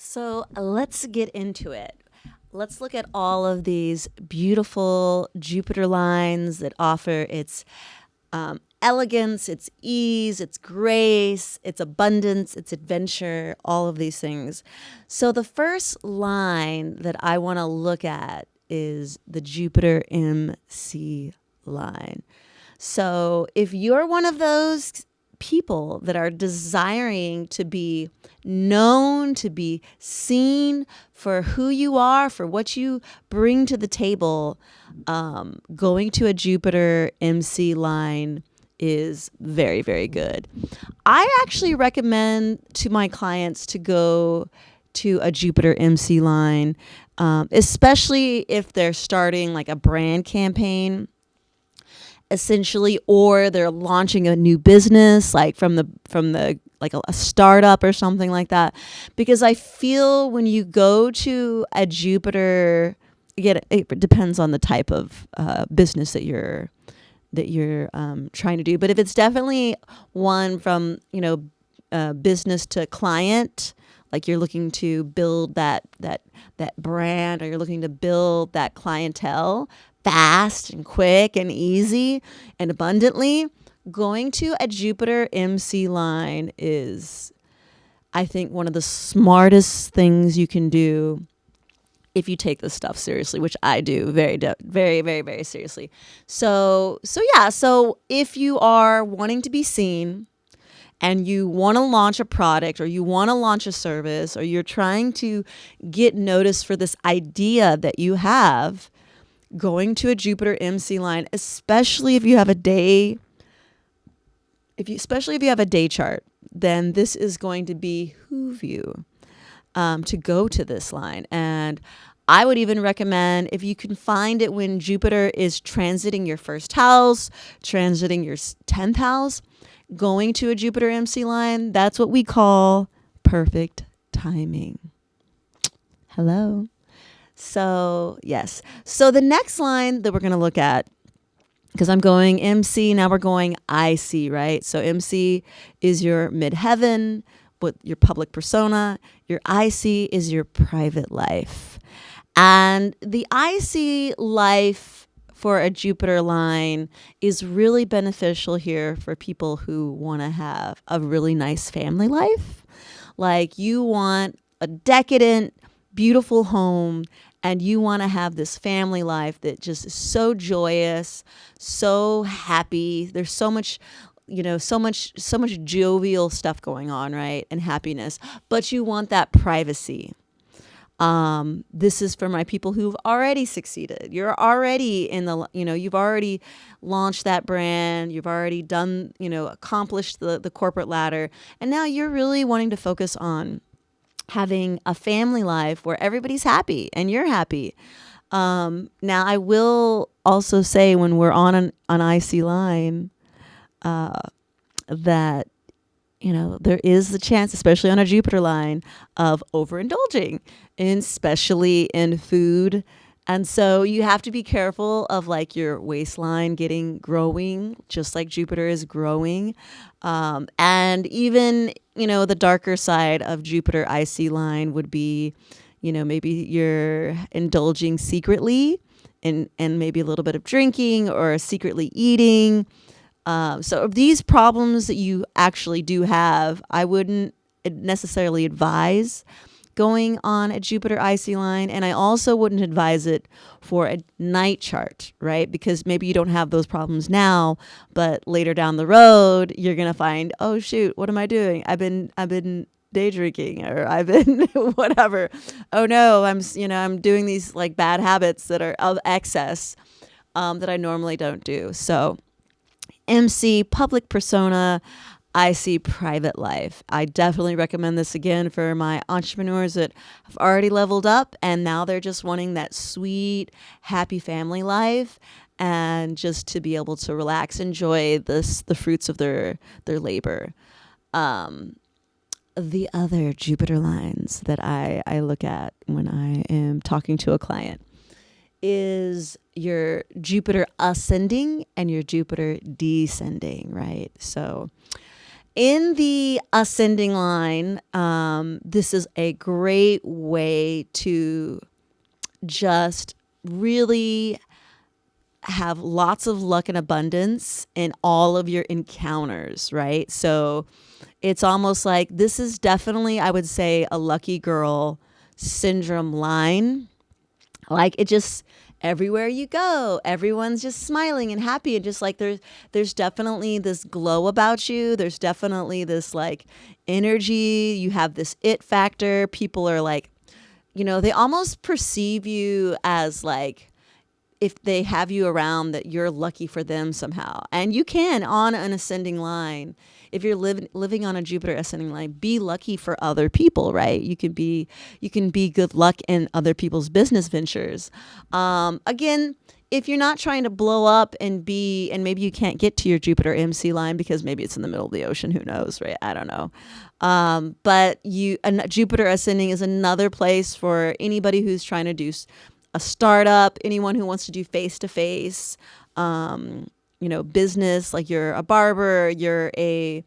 So let's get into it. Let's look at all of these beautiful Jupiter lines that offer its elegance, its ease, its grace, its abundance, its adventure, all of these things. So the first line that I want to look at is the Jupiter MC line. So if you're one of those people that are desiring to be known, to be seen for who you are, for what you bring to the table, going to a Jupiter MC line is very, very good. I actually recommend to my clients to go to a Jupiter MC line, especially if they're starting like a brand campaign essentially, or they're launching a new business like from the like a startup or something like that. Because I feel when you go to a Jupiter, again, it depends on the type of business that you're trying to do. But if it's definitely one from business to client, like you're looking to build that brand, or you're looking to build that clientele fast and quick and easy and abundantly, going to a Jupiter MC line is, I think, one of the smartest things you can do if you take this stuff seriously, which I do very, very, very, very seriously. So if you are wanting to be seen and you want to launch a product, or you want to launch a service, or you're trying to get noticed for this idea that you have, going to a Jupiter MC line, especially if you have a day chart, then this is going to behoove you to go to this line. And I would even recommend, if you can find it when Jupiter is transiting your first house, transiting your 10th house, going to a Jupiter MC line, that's what we call perfect timing. Hello. So, yes. So the next line that we're going to look at, because I'm going MC, now we're going IC, right? So MC is your midheaven, with your public persona. Your IC is your private life. And the IC life for a Jupiter line is really beneficial here for people who want to have a really nice family life. Like, you want a decadent, beautiful home, and you want to have this family life that just is so joyous, so happy. There's so much jovial stuff going on, right? And happiness. But you want that privacy. This is for my people who've already succeeded. You're already you've already launched that brand. You've already done, accomplished the corporate ladder. And now you're really wanting to focus on having a family life where everybody's happy and you're happy. Now, I will also say, when we're on an IC line, that there is the chance, especially on a Jupiter line, of overindulging, especially in food. And so you have to be careful of like your waistline growing, just like Jupiter is growing. And even, the darker side of Jupiter IC line would be, maybe you're indulging secretly and maybe a little bit of drinking or secretly eating. So these problems that you actually do have, I wouldn't necessarily advise going on a Jupiter IC line. And I also wouldn't advise it for a night chart, right? Because maybe you don't have those problems now, but later down the road, you're going to find, oh shoot, what am I doing? I've been day drinking, or I've been whatever. Oh no, I'm doing these like bad habits that are of excess, that I normally don't do. So MC, public persona, IC, private life. I definitely recommend this again for my entrepreneurs that have already leveled up and now they're just wanting that sweet, happy family life, and just to be able to relax, enjoy the fruits of their labor. The other Jupiter lines that I look at when I am talking to a client is your Jupiter ascending and your Jupiter descending, right? So In the ascending line, this is a great way to just really have lots of luck and abundance in all of your encounters, right? So it's almost like this is definitely, I would say, a lucky girl syndrome line. Like it just everywhere you go, everyone's just smiling and happy, and just like there's definitely this glow about you. There's definitely this like energy. You have this it factor. People are like, they almost perceive you as like, if they have you around, that you're lucky for them somehow. And you can, on an ascending line, if you're living on a Jupiter ascending line, be lucky for other people, right? You can be good luck in other people's business ventures. Again, if you're not trying to blow up and maybe you can't get to your Jupiter MC line because maybe it's in the middle of the ocean, who knows, right? I don't know. But Jupiter ascending is another place for anybody who's trying to do a startup, anyone who wants to do face-to-face, business, like you're a barber, you're a,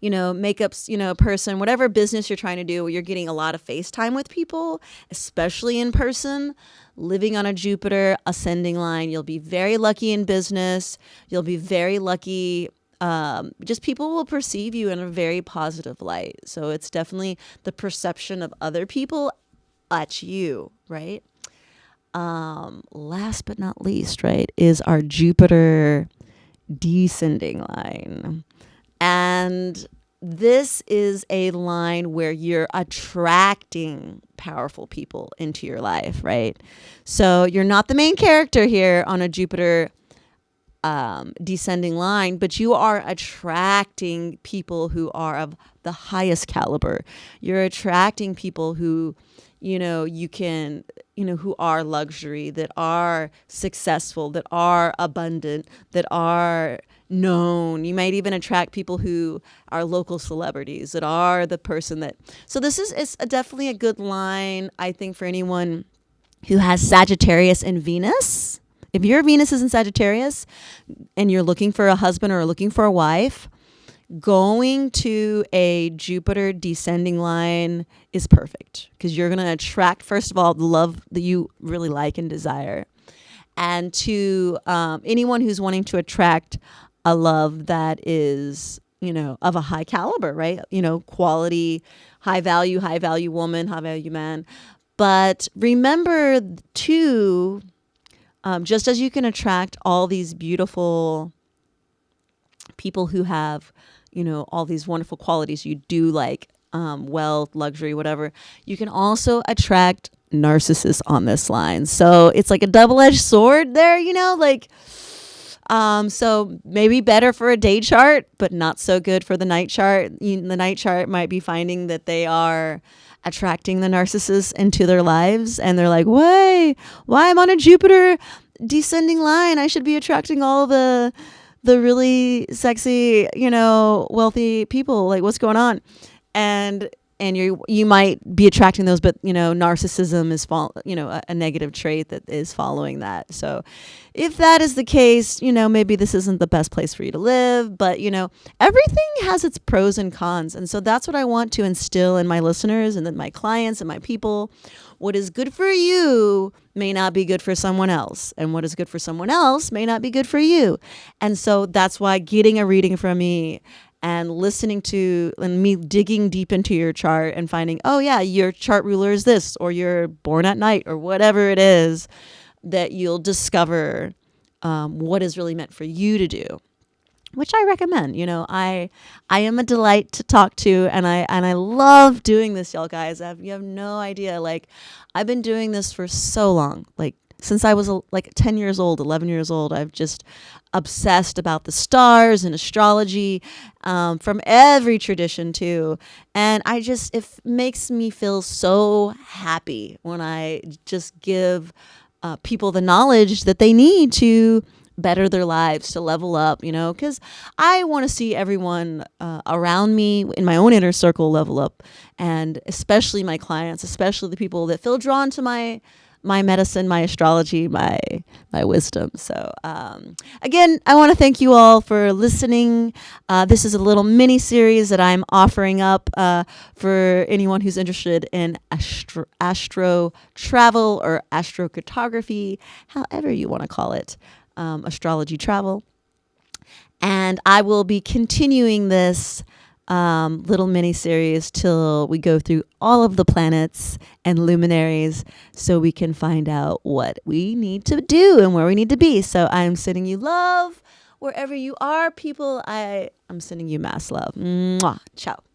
makeups, person, whatever business you're trying to do, you're getting a lot of face time with people, especially in person, living on a Jupiter ascending line. You'll be very lucky in business. You'll be very lucky. Just people will perceive you in a very positive light. So it's definitely the perception of other people at you, right? Last but not least, right, is our Jupiter descending line. And this is a line where you're attracting powerful people into your life, right? So you're not the main character here on a Jupiter descending line, but you are attracting people who are of the highest caliber. You're attracting people who who are luxury, that are successful, that are abundant, that are known. You might even attract people who are local celebrities, that are the person that. So this is definitely a good line, I think, for anyone who has Sagittarius and Venus. If your Venus is in Sagittarius and you're looking for a husband or looking for a wife, going to a Jupiter descending line is perfect, because you're going to attract, first of all, the love that you really like and desire. And to anyone who's wanting to attract a love that is, of a high caliber, right? Quality, high value woman, high value man. But remember too, just as you can attract all these beautiful people who have, all these wonderful qualities you do, like wealth, luxury, whatever, you can also attract narcissists on this line. So it's like a double-edged sword there, so maybe better for a day chart, but not so good for the night chart. The night chart might be finding that they are attracting the narcissists into their lives, and they're like, why I'm on a Jupiter descending line? I should be attracting all the really sexy, wealthy people. Like, what's going on? And you might be attracting those, but narcissism is a negative trait that is following that. So if that is the case, maybe this isn't the best place for you to live, but everything has its pros and cons. And so that's what I want to instill in my listeners and then my clients and my people. What is good for you may not be good for someone else, and what is good for someone else may not be good for you. And so that's why getting a reading from me and listening to and me digging deep into your chart and finding, oh yeah, your chart ruler is this, or you're born at night, or whatever it is, that you'll discover what is really meant for you to do, which I recommend. I am a delight to talk to, and I love doing this, y'all guys. You have no idea. Like, I've been doing this for so long, like since I was 10 years old, 11 years old. I've just obsessed about the stars and astrology, from every tradition too. And it makes me feel so happy when I just give people the knowledge that they need to better their lives, to level up, because I want to see everyone around me in my own inner circle level up, and especially my clients, especially the people that feel drawn to my my medicine, my astrology, my wisdom. So again, I want to thank you all for listening. This is a little mini series that I'm offering up for anyone who's interested in astro travel or astrocartography, however you want to call it, astrology travel. And I will be continuing this little mini series till we go through all of the planets and luminaries so we can find out what we need to do and where we need to be. So I'm sending you love wherever you are, people. I'm sending you mass love. Mwah. Ciao.